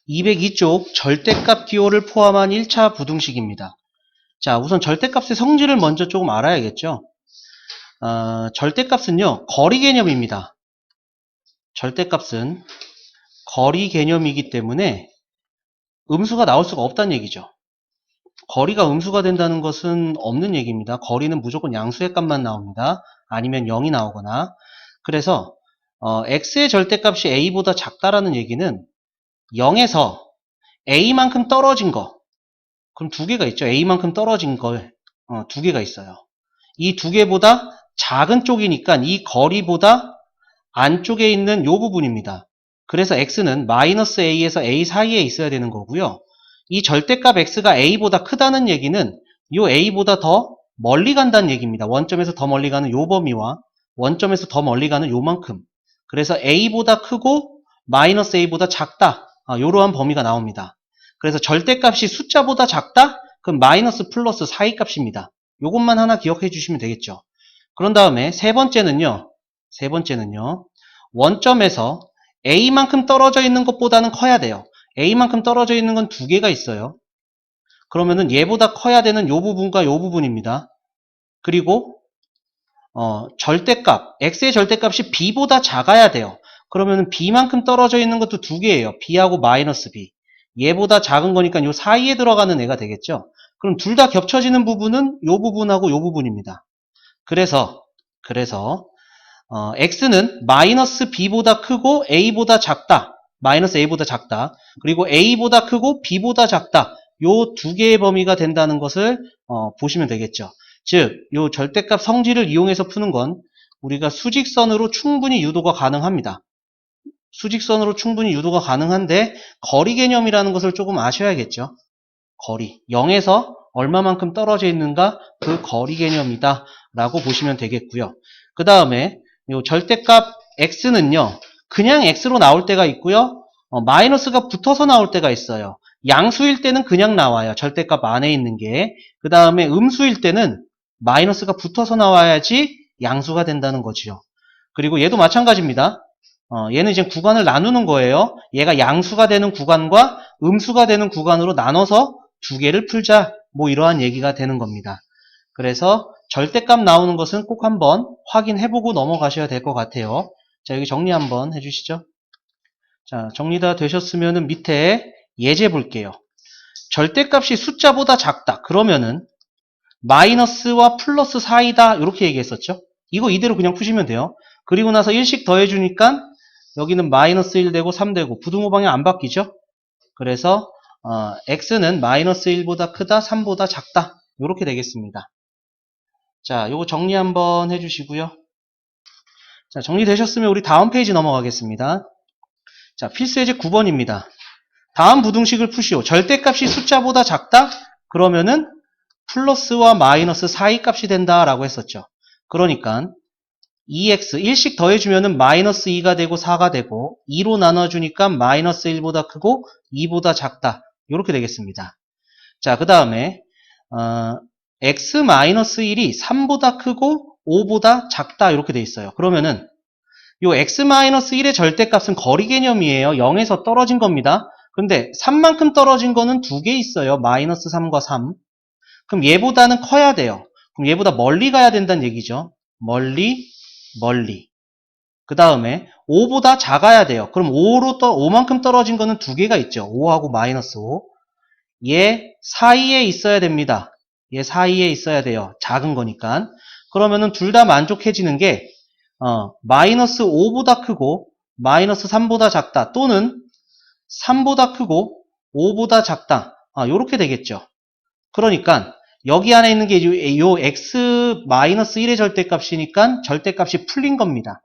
(202쪽) 절대값 기호를 포함한 1차 부등식입니다. 자, 우선 절대값의 성질을 먼저 조금 알아야겠죠. 절대값은요, 거리 개념입니다. 절대값은 거리 개념이기 때문에 음수가 나올 수가 없다는 얘기죠. 거리가 음수가 된다는 것은 없는 얘기입니다. 거리는 무조건 양수의 값만 나옵니다. 아니면 0이 나오거나. 그래서 x의 절대값이 a보다 작다라는 얘기는 0에서 a만큼 떨어진 거, 그럼 두 개가 있죠. a만큼 떨어진 걸 두 개가 있어요. 이 두 개보다 작은 쪽이니까 이 거리보다 안쪽에 있는 요 부분입니다. 그래서 x는 마이너스 a에서 a 사이에 있어야 되는 거고요. 이 절대값 x가 a보다 크다는 얘기는 요 a보다 더 멀리 간다는 얘기입니다. 원점에서 더 멀리 가는 요 범위와 원점에서 더 멀리 가는 요만큼. 그래서 a보다 크고 마이너스 a보다 작다. 요러한 범위가 나옵니다. 그래서 절대값이 숫자보다 작다? 그럼 마이너스 플러스 사이값입니다. 요것만 하나 기억해 주시면 되겠죠. 그런 다음에 세 번째는요. 원점에서 a만큼 떨어져 있는 것보다는 커야 돼요. a만큼 떨어져 있는 건 두 개가 있어요. 그러면은 얘보다 커야 되는 요 부분과 요 부분입니다. 그리고 절대값, x의 절대값이 b보다 작아야 돼요. 그러면은 b만큼 떨어져 있는 것도 두 개예요. b하고 마이너스 b. 얘보다 작은 거니까 요 사이에 들어가는 애가 되겠죠. 그럼 둘 다 겹쳐지는 부분은 요 부분하고 요 부분입니다. 그래서 x는 마이너스 b보다 크고 a보다 작다. 마이너스 a보다 작다. 그리고 a보다 크고 b보다 작다. 요 두 개의 범위가 된다는 것을 보시면 되겠죠. 즉, 요 절대값 성질을 이용해서 푸는 건 우리가 수직선으로 충분히 유도가 가능합니다. 수직선으로 충분히 유도가 가능한데 거리 개념이라는 것을 조금 아셔야겠죠. 거리. 0에서 얼마만큼 떨어져 있는가 그 거리 개념이다 라고 보시면 되겠고요. 그 다음에 요 절대값 x는요. 그냥 x로 나올 때가 있고요. 마이너스가 붙어서 나올 때가 있어요. 양수일 때는 그냥 나와요. 절대값 안에 있는 게. 그 다음에 음수일 때는 마이너스가 붙어서 나와야지 양수가 된다는 거지요. 그리고 얘도 마찬가지입니다. 얘는 이제 구간을 나누는 거예요. 얘가 양수가 되는 구간과 음수가 되는 구간으로 나눠서 두 개를 풀자. 뭐 이러한 얘기가 되는 겁니다. 그래서 절대값 나오는 것은 꼭 한번 확인해보고 넘어가셔야 될 것 같아요. 자, 여기 정리 한번 해주시죠. 자, 정리 다 되셨으면 밑에 예제 볼게요. 절대값이 숫자보다 작다. 그러면은 마이너스와 플러스 사이다. 이렇게 얘기했었죠. 이거 이대로 그냥 푸시면 돼요. 그리고 나서 1씩 더해주니까 여기는 마이너스 1 되고 3 되고 부등호 방향 안 바뀌죠. 그래서 x는 마이너스 1보다 크다, 3보다 작다. 이렇게 되겠습니다. 자, 요거 정리 한번 해주시고요. 자, 정리되셨으면 우리 다음 페이지 넘어가겠습니다. 자, 필수 예제 9번입니다. 다음 부등식을 푸시오. 절대값이 숫자보다 작다? 그러면은 플러스와 마이너스 사이 값이 된다라고 했었죠. 그러니까 2x 1씩 더해주면은 마이너스 2가 되고 4가 되고 2로 나눠주니까 마이너스 1보다 크고 2보다 작다. 이렇게 되겠습니다. 자, 그 다음에 x-1이 3보다 크고 5보다 작다 이렇게 돼 있어요. 그러면은 요 x-1의 절대값은 거리 개념이에요. 0에서 떨어진 겁니다. 근데 3만큼 떨어진 거는 두 개 있어요. 마이너스 3과 3. 그럼 얘보다는 커야 돼요. 그럼 얘보다 멀리 가야 된다는 얘기죠. 멀리. 그 다음에 5보다 작아야 돼요. 그럼 5만큼 떨어진 거는 두 개가 있죠. 5하고 마이너스 5. 얘 사이에 있어야 됩니다. 얘 사이에 있어야 돼요. 작은 거니까. 그러면은 둘 다 만족해지는 게 마이너스 5보다 크고 마이너스 3보다 작다. 또는 3보다 크고 5보다 작다. 요렇게 되겠죠. 그러니까 여기 안에 있는 게 요 x-1의 절대값이니까 절대값이 풀린 겁니다.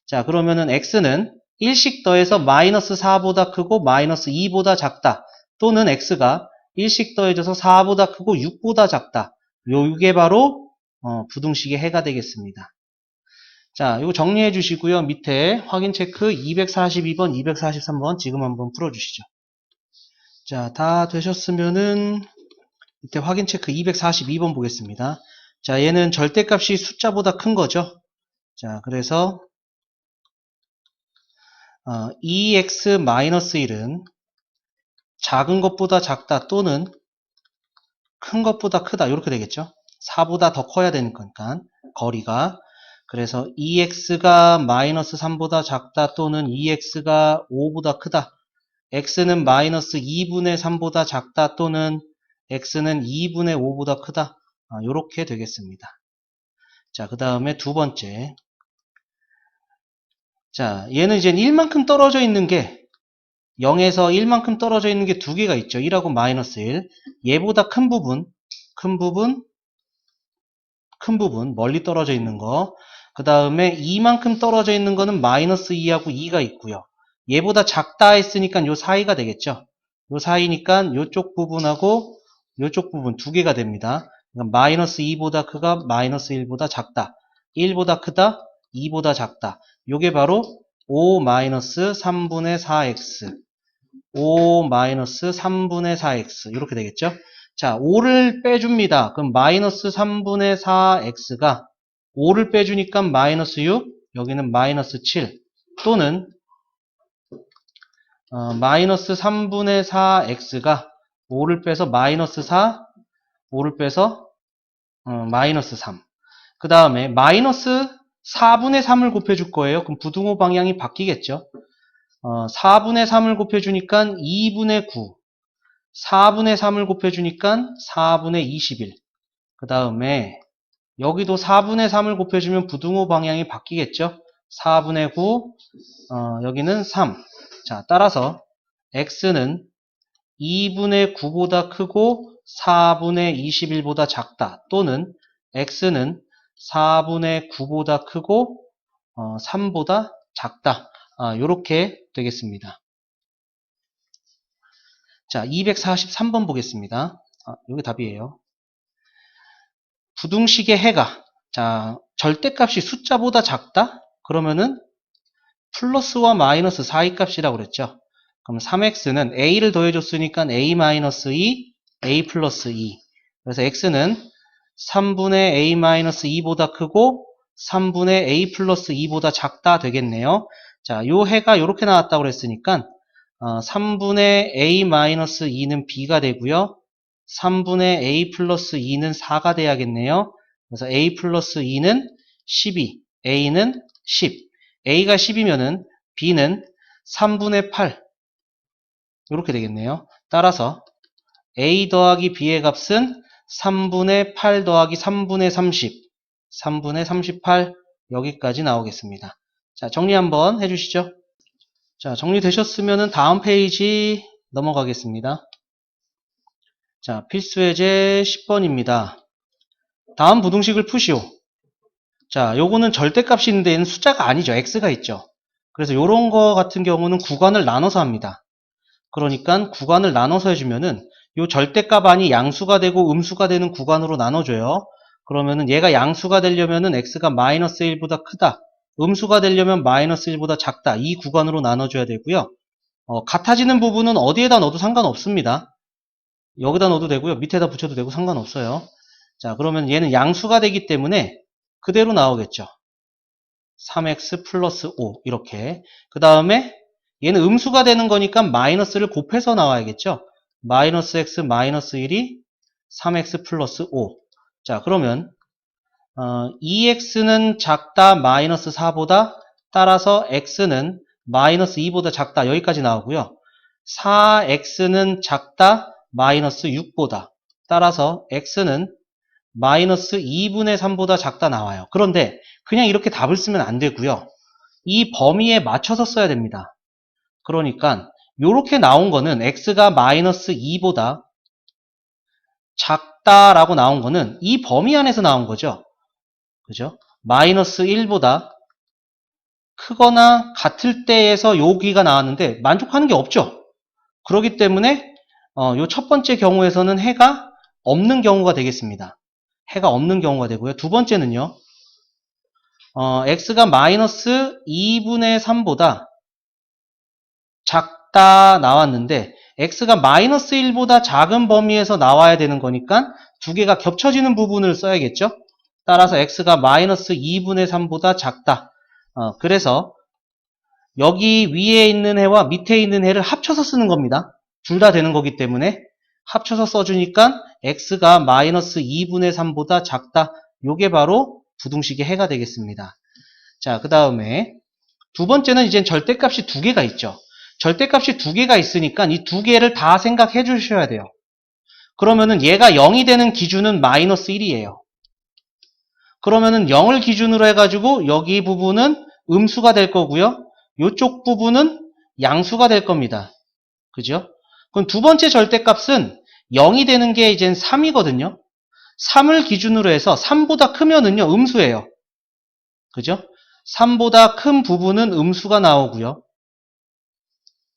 자, 그러면은 x는 1씩 더해서 마이너스 4보다 크고 마이너스 2보다 작다. 또는 x가 1씩 더해져서 4보다 크고 6보다 작다. 요게 바로 부등식의 해가 되겠습니다. 자, 이거 정리해 주시고요. 밑에 확인 체크 242번, 243번 지금 한번 풀어주시죠. 자, 다 되셨으면은 밑에 확인 체크 242번 보겠습니다. 자, 얘는 절대값이 숫자보다 큰 거죠. 자, 그래서 2x-1은 작은 것보다 작다 또는 큰 것보다 크다 이렇게 되겠죠. 4보다 더 커야 되는 거니까 거리가. 그래서 2x가 마이너스 3보다 작다 또는 2x가 5보다 크다. x는 마이너스 2분의 3보다 작다 또는 x는 2분의 5보다 크다. 이렇게 되겠습니다. 자, 그 다음에 두 번째. 자, 얘는 이제 1만큼 떨어져 있는 게 0에서 1만큼 떨어져 있는 게 두 개가 있죠. 1하고 마이너스 1. 얘보다 큰 부분, 멀리 떨어져 있는 거. 그 다음에 2만큼 떨어져 있는 거는 마이너스 2하고 2가 있고요. 얘보다 작다 했으니까 요 사이가 되겠죠. 요 사이니까 요쪽 부분하고 요쪽 부분 두 개가 됩니다. 그러니까 마이너스 2보다 크가 마이너스 1보다 작다. 1보다 크다, 2보다 작다. 요게 바로 5 마이너스 3분의 4x. 5 마이너스 3분의 4x. 이렇게 되겠죠. 자, 5를 빼줍니다. 그럼 마이너스 3분의 4x가 5를 빼주니까 마이너스 6, 여기는 마이너스 7 또는 마이너스 3분의 4x가 5를 빼서 마이너스 4, 5를 빼서 마이너스 3. 그 다음에 마이너스 4분의 3을 곱해줄 거예요. 그럼 부등호 방향이 바뀌겠죠. 4분의 3을 곱해주니까 2분의 9. 4분의 3을 곱해주니까 4분의 21. 그 다음에 여기도 4분의 3을 곱해주면 부등호 방향이 바뀌겠죠. 4분의 9, 여기는 3. 자, 따라서 x는 2분의 9보다 크고 4분의 21보다 작다. 또는 x는 4분의 9보다 크고 3보다 작다. 이렇게 되겠습니다. 자, 243번 보겠습니다. 여기 답이에요. 부등식의 해가 자, 절대값이 숫자보다 작다? 그러면은 플러스와 마이너스 사이 값이라고 그랬죠. 그럼 3x는 a를 더해줬으니까 a-2, a 플러스 2. 그래서 x는 3분의 a-2보다 크고 3분의 a 플러스 2보다 작다 되겠네요. 자, 요 해가 이렇게 나왔다고 그랬으니까 3분의 a-2는 b가 되고요. 3분의 a 플러스 2는 4가 돼야겠네요. 그래서 a 플러스 2는 12, a는 10. a가 10이면은 b는 3분의 8 이렇게 되겠네요. 따라서 a 더하기 b의 값은 3분의 8 더하기 3분의 30 3분의 38 여기까지 나오겠습니다. 자, 정리 한번 해주시죠. 자, 정리되셨으면 다음 페이지 넘어가겠습니다. 자, 필수예제 10번입니다. 다음 부등식을 푸시오. 자, 요거는 절대값인데 얘는 숫자가 아니죠. x가 있죠. 그래서 요런 거 같은 경우는 구간을 나눠서 합니다. 그러니까 구간을 나눠서 해주면은 요 절대값 안이 양수가 되고 음수가 되는 구간으로 나눠줘요. 그러면은 얘가 양수가 되려면은 x가 마이너스 1보다 크다. 음수가 되려면 마이너스 1보다 작다. 이 구간으로 나눠줘야 되고요. 같아지는 부분은 어디에다 넣어도 상관없습니다. 여기다 넣어도 되고요. 밑에다 붙여도 되고 상관없어요. 자, 그러면 얘는 양수가 되기 때문에 그대로 나오겠죠. 3x 플러스 5 이렇게. 그 다음에 얘는 음수가 되는 거니까 마이너스를 곱해서 나와야겠죠. 마이너스 x 마이너스 1이 3x 플러스 5. 자, 그러면 2x는 작다 마이너스 4보다 따라서 x는 마이너스 2보다 작다 여기까지 나오고요. 4x는 작다 마이너스 6보다 따라서 x는 마이너스 2분의 3보다 작다 나와요. 그런데 그냥 이렇게 답을 쓰면 안 되고요. 이 범위에 맞춰서 써야 됩니다. 그러니까 이렇게 나온 거는 x가 마이너스 2보다 작다라고 나온 거는 이 범위 안에서 나온 거죠. 그죠? 마이너스 1보다 크거나 같을 때에서 여기가 나왔는데 만족하는 게 없죠. 그렇기 때문에 요 첫 번째 경우에서는 해가 없는 경우가 되겠습니다. 해가 없는 경우가 되고요. 두 번째는요. x가 마이너스 2분의 3보다 작다 나왔는데 x가 마이너스 1보다 작은 범위에서 나와야 되는 거니까 두 개가 겹쳐지는 부분을 써야겠죠. 따라서 x가 마이너스 2분의 3보다 작다. 그래서 여기 위에 있는 해와 밑에 있는 해를 합쳐서 쓰는 겁니다. 둘 다 되는 거기 때문에 합쳐서 써주니까 x가 마이너스 2분의 3보다 작다. 요게 바로 부등식의 해가 되겠습니다. 자, 그 다음에 두 번째는 이제 절대값이 두 개가 있죠. 절대값이 두 개가 있으니까 이 두 개를 다 생각해 주셔야 돼요. 그러면은 얘가 0이 되는 기준은 마이너스 1이에요. 그러면은 0을 기준으로 해가지고 여기 부분은 음수가 될 거고요. 이쪽 부분은 양수가 될 겁니다. 그죠? 그럼 두 번째 절대값은 0이 되는 게 이젠 3이거든요. 3을 기준으로 해서 3보다 크면은요, 음수예요. 그죠? 3보다 큰 부분은 음수가 나오고요.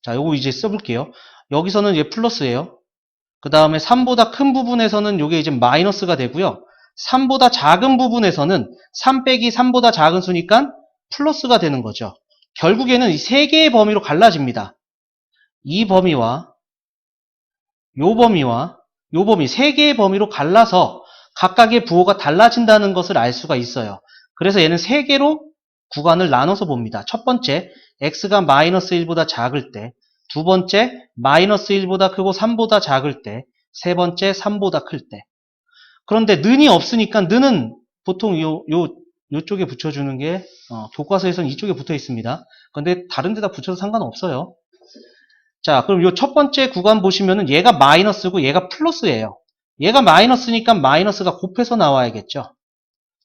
자, 요거 이제 써볼게요. 여기서는 이제 플러스예요. 그 다음에 3보다 큰 부분에서는 요게 이제 마이너스가 되고요. 3보다 작은 부분에서는 3 빼기 3보다 작은 수니까 플러스가 되는 거죠. 결국에는 이 세 개의 범위로 갈라집니다. 이 범위와 요 범위와 요 범위 세 개의 범위로 갈라서 각각의 부호가 달라진다는 것을 알 수가 있어요. 그래서 얘는 세 개로 구간을 나눠서 봅니다. 첫 번째, x가 마이너스 1보다 작을 때, 두 번째, 마이너스 1보다 크고 3보다 작을 때, 세 번째, 3보다 클 때. 그런데 는이 없으니까 는은 보통 요쪽에 붙여주는 게 교과서에서는 이쪽에 붙어 있습니다. 그런데 다른 데다 붙여도 상관없어요. 자, 그럼 요 첫 번째 구간 보시면은 얘가 마이너스고 얘가 플러스예요. 얘가 마이너스니까 마이너스가 곱해서 나와야겠죠.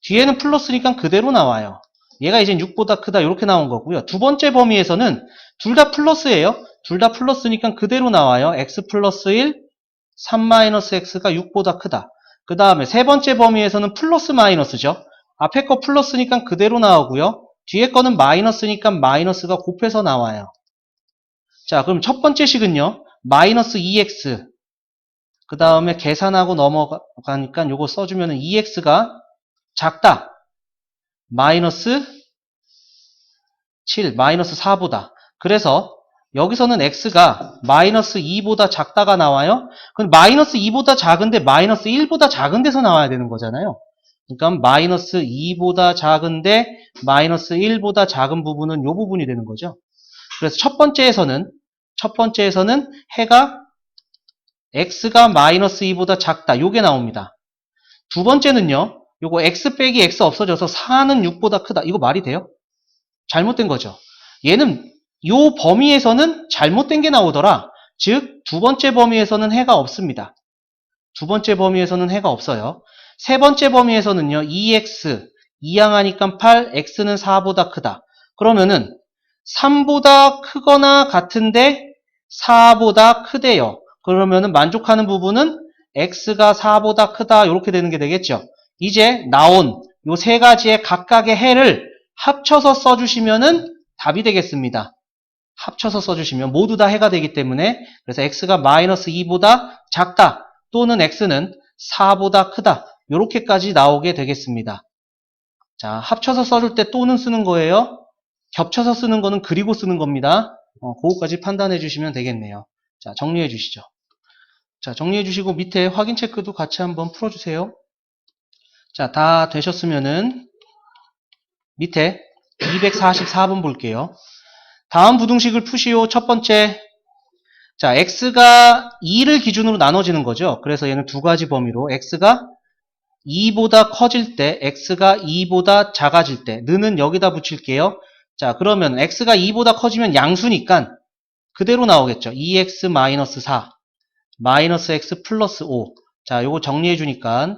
뒤에는 플러스니까 그대로 나와요. 얘가 이제 6보다 크다 이렇게 나온 거고요. 두 번째 범위에서는 둘 다 플러스예요. 둘 다 플러스니까 그대로 나와요. x 플러스 1, 3 마이너스 x가 6보다 크다. 그 다음에 세 번째 범위에서는 플러스 마이너스죠. 앞에 거 플러스니까 그대로 나오고요. 뒤에 거는 마이너스니까 마이너스가 곱해서 나와요. 자, 그럼 첫 번째 식은요. 마이너스 2x. 그 다음에 계산하고 넘어가니까 요거 써주면은 2x가 작다. 마이너스 7, 마이너스 4보다. 그래서 여기서는 x가 마이너스 2보다 작다가 나와요. 그럼 마이너스 2보다 작은데 마이너스 1보다 작은 데서 나와야 되는 거잖아요. 그러니까 마이너스 2보다 작은데 마이너스 1보다 작은 부분은 이 부분이 되는 거죠. 그래서 첫 번째에서는 해가 x가 마이너스 2보다 작다. 요게 나옵니다. 두 번째는요. 요거 x 빼기 x 없어져서 4는 6보다 크다. 이거 말이 돼요? 잘못된 거죠. 얘는 요 범위에서는 잘못된 게 나오더라. 즉, 두 번째 범위에서는 해가 없습니다. 두 번째 범위에서는 해가 없어요. 세 번째 범위에서는요. 2x, 2항하니까 8, x는 4보다 크다. 그러면은 3보다 크거나 같은데 4보다 크대요. 그러면은 만족하는 부분은 x가 4보다 크다. 이렇게 되는 게 되겠죠. 이제 나온 요 세 가지의 각각의 해를 합쳐서 써주시면은 답이 되겠습니다. 합쳐서 써주시면 모두 다 해가 되기 때문에 그래서 x가 마이너스 2보다 작다 또는 x는 4보다 크다 이렇게까지 나오게 되겠습니다. 자, 합쳐서 써줄 때 또는 쓰는 거예요. 겹쳐서 쓰는 거는 그리고 쓰는 겁니다. 그거까지 판단해 주시면 되겠네요. 자, 정리해 주시죠. 자, 정리해 주시고 밑에 확인 체크도 같이 한번 풀어주세요. 자, 다 되셨으면은 밑에 244번 볼게요. 다음 부등식을 푸시오. 첫 번째. 자, x가 2를 기준으로 나눠지는 거죠. 그래서 얘는 두 가지 범위로 x가 2보다 커질 때, x가 2보다 작아질 때, 는은 여기다 붙일게요. 자, 그러면 x가 2보다 커지면 양수니까 그대로 나오겠죠. 2x-4 마이너스 x 플러스 5. 자, 요거 정리해 주니까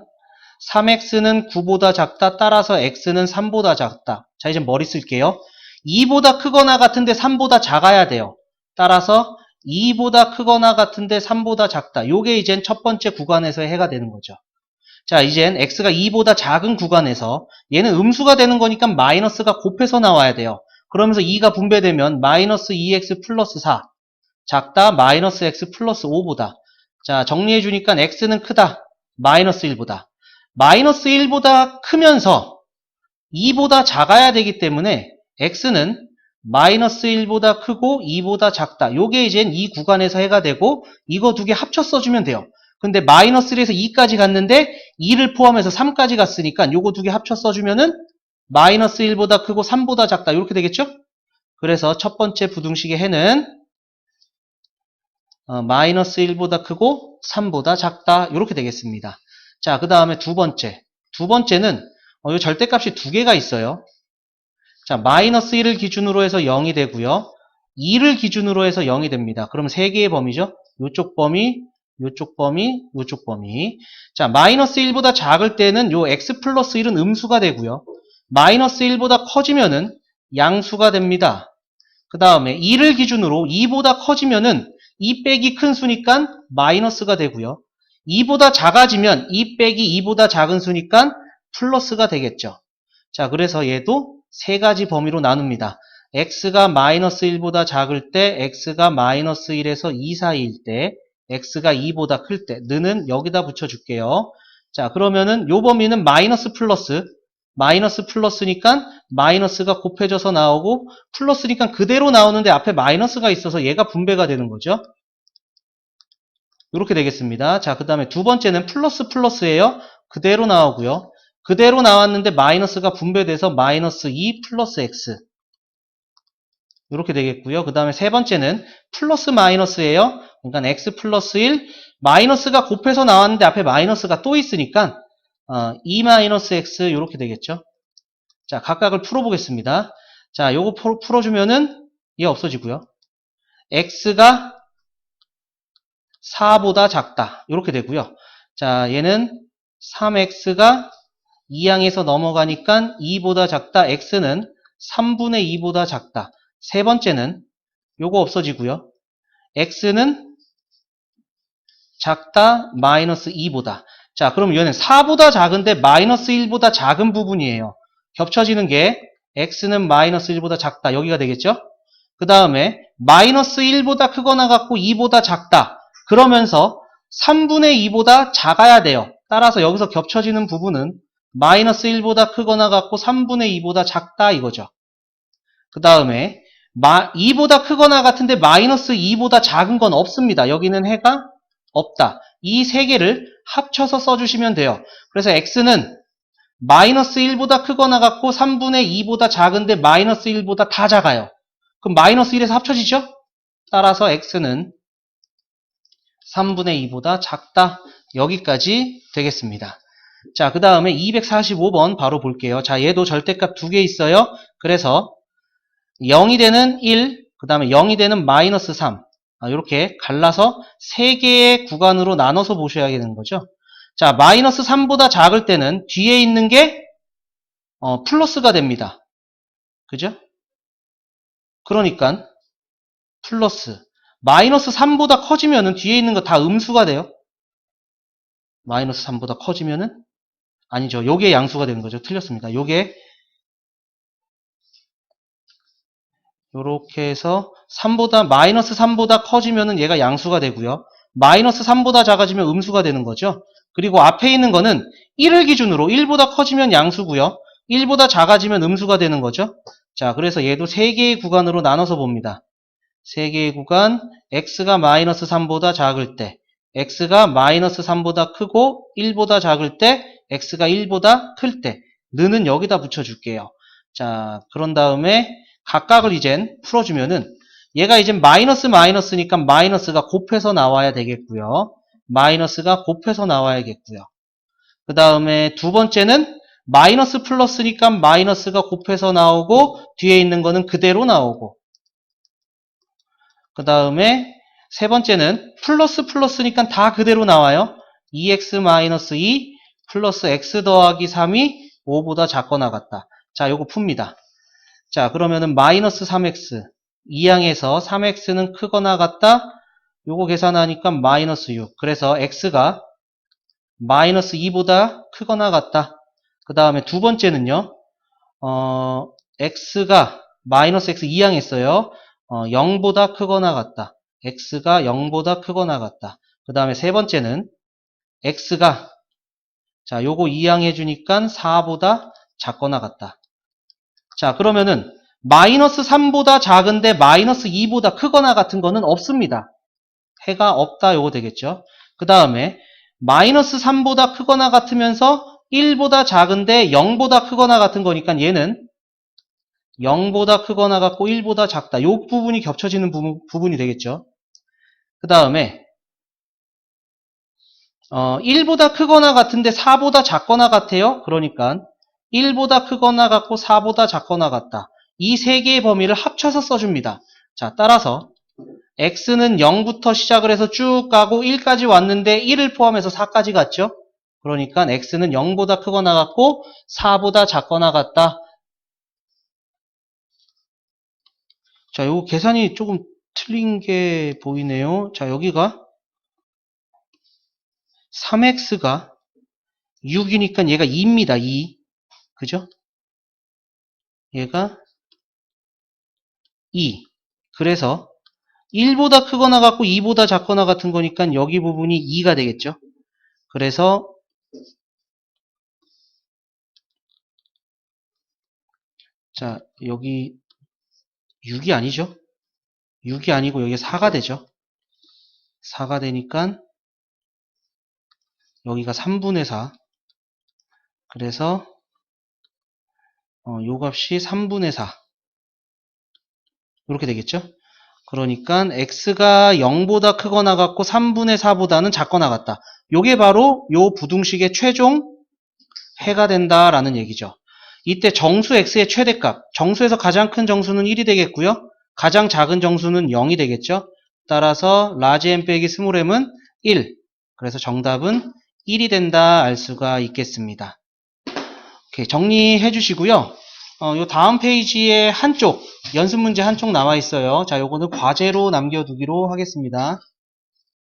3x는 9보다 작다. 따라서 x는 3보다 작다. 자, 이제 머리 쓸게요. 2보다 크거나 같은데 3보다 작아야 돼요. 따라서 2보다 크거나 같은데 3보다 작다. 요게 이젠 첫 번째 구간에서의 해가 되는 거죠. 자, 이젠 x가 2보다 작은 구간에서 얘는 음수가 되는 거니까 마이너스가 곱해서 나와야 돼요. 그러면서 2가 분배되면 마이너스 2x 플러스 4 작다 마이너스 x 플러스 5보다. 자, 정리해 주니까 x는 크다 마이너스 1보다. 마이너스 1보다 크면서 2보다 작아야 되기 때문에 x는 마이너스 1보다 크고 2보다 작다. 요게 이젠 이 구간에서 해가 되고 이거 두 개 합쳐 써주면 돼요. 근데 마이너스 1에서 2까지 갔는데 2를 포함해서 3까지 갔으니까 요거 두 개 합쳐 써주면은 마이너스 1보다 크고 3보다 작다. 이렇게 되겠죠? 그래서 첫 번째 부등식의 해는 마이너스 1보다 크고 3보다 작다. 이렇게 되겠습니다. 자, 그 다음에 두 번째. 두 번째는 이 절대값이 두 개가 있어요. 자, 마이너스 1을 기준으로 해서 0이 되고요. 2를 기준으로 해서 0이 됩니다. 그럼 세 개의 범위죠. 요쪽 범위, 요쪽 범위, 요쪽 범위. 자, 마이너스 1보다 작을 때는 요 x 플러스 1은 음수가 되고요. 마이너스 1보다 커지면은 양수가 됩니다. 그 다음에 2를 기준으로 2보다 커지면은 2 빼기 큰 수니까 마이너스가 되고요. 2보다 작아지면 2 빼기 2보다 작은 수니까 플러스가 되겠죠. 자, 그래서 얘도 세 가지 범위로 나눕니다. x가 마이너스 1보다 작을 때, x가 마이너스 1에서 2 사이일 때, x가 2보다 클 때, 는은 여기다 붙여줄게요. 자, 그러면은 요 범위는 마이너스 플러스니까 마이너스가 곱해져서 나오고, 플러스니까 그대로 나오는데 앞에 마이너스가 있어서 얘가 분배가 되는 거죠. 이렇게 되겠습니다. 자, 그 다음에 두 번째는 플러스예요. 그대로 나오고요. 그대로 나왔는데 마이너스가 분배돼서 마이너스 2 플러스 x 이렇게 되겠고요. 그 다음에 세 번째는 플러스 마이너스예요. 그러니까 x 플러스 1 마이너스가 곱해서 나왔는데 앞에 마이너스가 또 있으니까 2 마이너스 x 이렇게 되겠죠. 자, 각각을 풀어보겠습니다. 자, 요거 풀어주면은 얘 없어지고요. x가 4보다 작다 이렇게 되고요. 자, 얘는 3x가 2항에서 넘어가니까 2보다 작다. x는 3분의 2보다 작다. 세 번째는 요거 없어지고요. x는 작다 마이너스 2보다. 자, 그럼 얘는 4보다 작은데 마이너스 1보다 작은 부분이에요. 겹쳐지는 게 x는 마이너스 1보다 작다. 여기가 되겠죠? 그 다음에 마이너스 1보다 크거나 같고 2보다 작다. 그러면서 3분의 2보다 작아야 돼요. 따라서 여기서 겹쳐지는 부분은 마이너스 1보다 크거나 같고 3분의 2보다 작다 이거죠. 그 다음에 2보다 크거나 같은데 마이너스 2보다 작은 건 없습니다. 여기는 해가 없다. 이 세 개를 합쳐서 써주시면 돼요. 그래서 x는 마이너스 1보다 크거나 같고 3분의 2보다 작은데 마이너스 1보다 다 작아요. 그럼 마이너스 1에서 합쳐지죠? 따라서 x는 3분의 2보다 작다. 여기까지 되겠습니다. 자, 그 다음에 245번 바로 볼게요. 자, 얘도 절대값 두 개 있어요. 그래서 0이 되는 1, 그 다음에 0이 되는 마이너스 3. 이렇게 갈라서 세 개의 구간으로 나눠서 보셔야 되는 거죠. 자, 마이너스 3보다 작을 때는 뒤에 있는 게 플러스가 됩니다. 그죠? 그러니까 플러스. 마이너스 3보다 커지면은 뒤에 있는 거 다 음수가 돼요. 마이너스 3보다 커지면은 아니죠. 요게 양수가 되는 거죠. 틀렸습니다. 요게 요렇게 해서 마이너스 3보다 커지면은 얘가 양수가 되고요. 마이너스 3보다 작아지면 음수가 되는 거죠. 그리고 앞에 있는 거는 1을 기준으로 1보다 커지면 양수고요. 1보다 작아지면 음수가 되는 거죠. 자, 그래서 얘도 3개의 구간으로 나눠서 봅니다. 3개의 구간, x가 마이너스 3보다 작을 때, x가 마이너스 3보다 크고 1보다 작을 때, x가 1보다 클 때, 는은 여기다 붙여줄게요. 자, 그런 다음에 각각을 이젠 풀어주면은 얘가 이젠 마이너스니까 마이너스가 곱해서 나와야 되겠고요. 마이너스가 곱해서 나와야겠고요. 그 다음에 두 번째는 마이너스 플러스니까 마이너스가 곱해서 나오고 뒤에 있는 거는 그대로 나오고 그 다음에 세 번째는 플러스니까 다 그대로 나와요. 2x-2 플러스 x 더하기 3이 5보다 작거나 같다. 자, 요거 풉니다. 자, 그러면은 마이너스 3x 2항에서 3x는 크거나 같다. 요거 계산하니까 마이너스 6. 그래서 x가 마이너스 2보다 크거나 같다. 그 다음에 두 번째는요. x가 마이너스 x 2항했어요. 0보다 크거나 같다. x가 0보다 크거나 같다. 그 다음에 세 번째는 x가 자, 요거 2항 해주니까 4보다 작거나 같다. 자, 그러면은 마이너스 3보다 작은데 마이너스 2보다 크거나 같은 거는 없습니다. 해가 없다 요거 되겠죠. 그 다음에 마이너스 3보다 크거나 같으면서 1보다 작은데 0보다 크거나 같은 거니까 얘는 0보다 크거나 같고 1보다 작다. 요 부분이 겹쳐지는 부분이 되겠죠. 그 다음에 1보다 크거나 같은데 4보다 작거나 같아요. 그러니까 1보다 크거나 같고 4보다 작거나 같다. 이 세 개의 범위를 합쳐서 써줍니다. 자, 따라서 x는 0부터 시작을 해서 쭉 가고 1까지 왔는데 1을 포함해서 4까지 갔죠. 그러니까 x는 0보다 크거나 같고 4보다 작거나 같다. 자, 요거 계산이 조금 틀린 게 보이네요. 자, 여기가 3x가 6이니까 얘가 2입니다. 2. 그죠? 얘가 2. 그래서 1보다 크거나 같고 2보다 작거나 같은 거니까 여기 부분이 2가 되겠죠. 그래서 자, 여기 6이 아니죠. 6이 아니고 여기 4가 되죠. 4가 되니까 여기가 3분의 4. 그래서 요 값이 3분의 4. 이렇게 되겠죠. 그러니까 x가 0보다 크거나 같고 3분의 4보다는 작거나 같다. 요게 바로 요 부등식의 최종 해가 된다라는 얘기죠. 이때 정수 x의 최대값, 정수에서 가장 큰 정수는 1이 되겠고요. 가장 작은 정수는 0이 되겠죠. 따라서 라지 m 빼기 스몰 m은 1. 그래서 정답은 1이 된다 알 수가 있겠습니다. 오케이, 정리해 주시고요. 요 다음 페이지에 한쪽, 연습 문제 한쪽 나와 있어요. 자, 요거는 과제로 남겨두기로 하겠습니다.